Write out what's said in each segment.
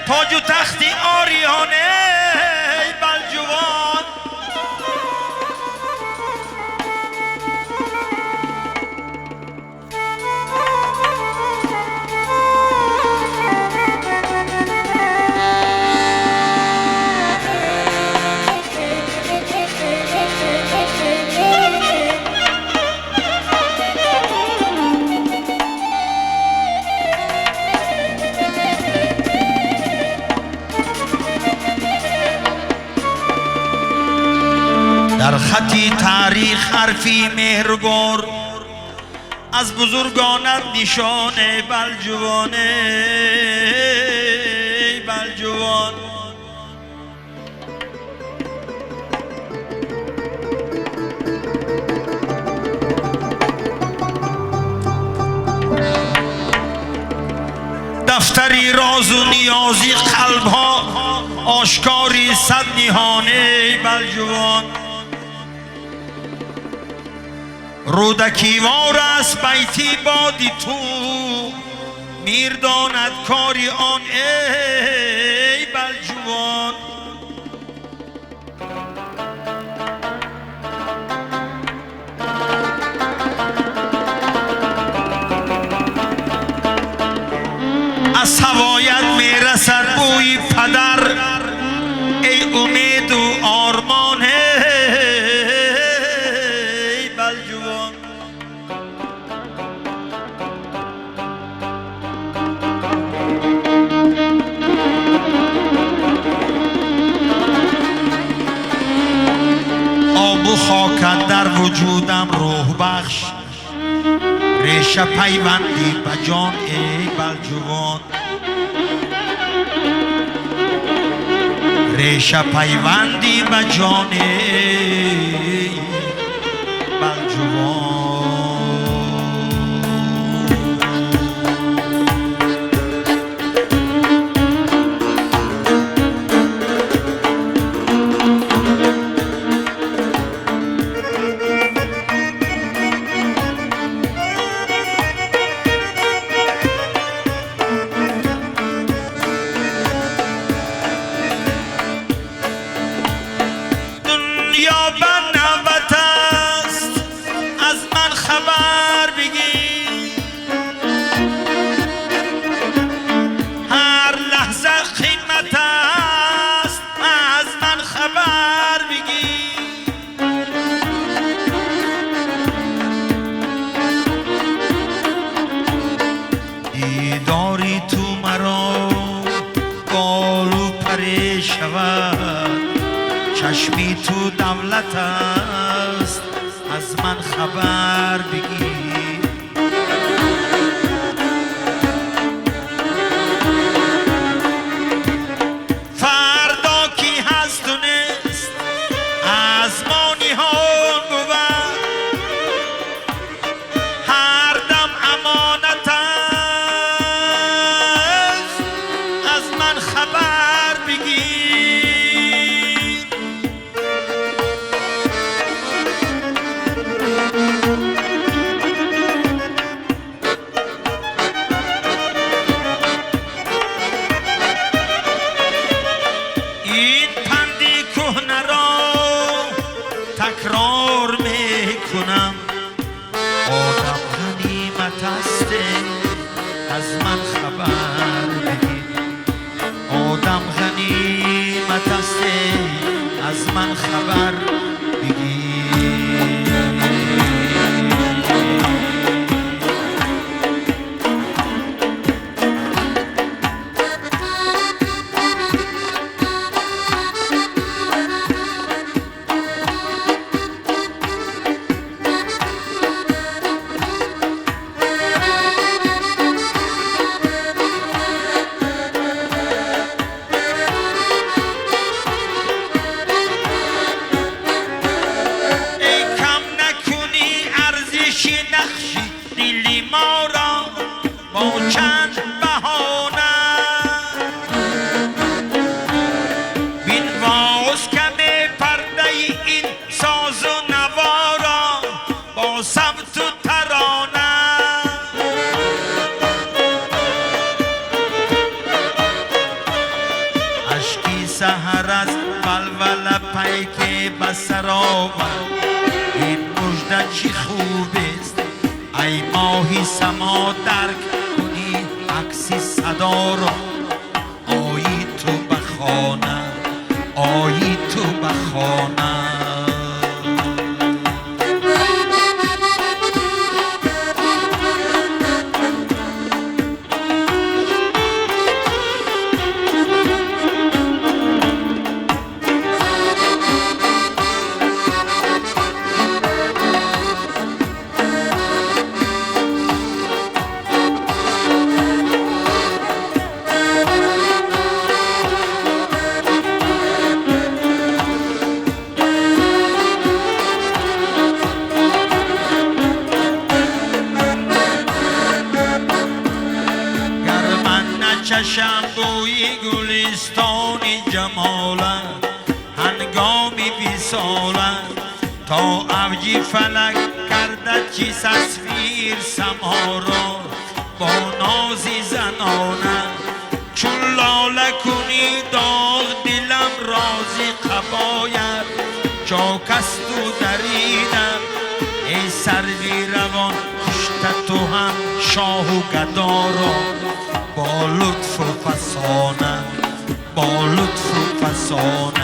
تاج و تختی آریانه بلجوان. در خطی تاریخ حرفی مهربار از بزرگانت نشان بلجوان بلجوان. دفتری راز و نیازی قلبها آشکاری صد نهانه بلجوان. رودکی وار است بیتی بادی تو میرداند کاری آن ای بلجوان. از هوایت میرسد بوی پدر ای امید و آرمان ای بلجوان. آب و خاکت در وجودم روح بخش ریشه پیوندی به جان ای بلجوان. ریشه پیوندی به جان ای بلجوان. دنیا بنوت است از من خبر بگیر، هر لحظه قیمت است از من خبر بگیر. دیداری تو مرا بال و پری شود، چشمی تو دولت است از من خبر بگیر. فردا کی هست و نیست از ما نهان بود، هر دم امانت است از من خبر بگیر. این پندی کهنه را تکرار میکنم، آدم غنیمت است از من خبر بگیر. آدم غنیمت است از من خبر بگیر. سحر از ولول پیک بسر آمد این مژده چی خوب است ای ماهی سما درک کنی عکسی صدا را آیی تو بخانه آیی تو بخانه چشم بوی گلستانی جمالت هنگامی وصالت تا اوجی فلک کرده چی تصویر سما را با نازی زنانه چون لاله کنی داغ دلم رازی قباید چاکست و دریدم ای سروی روان کشت تو هم شاه و گدا را با لطف و فسانه با لطف و فسانه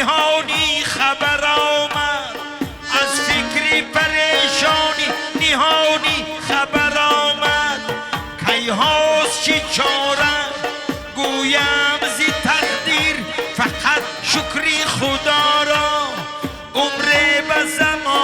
نهانی خبر آمد از فکری پریشانی نهانی خبر آمد کی هاست چی چاره گویم زی تقدیر فقط شکری خدا را عمر به زمان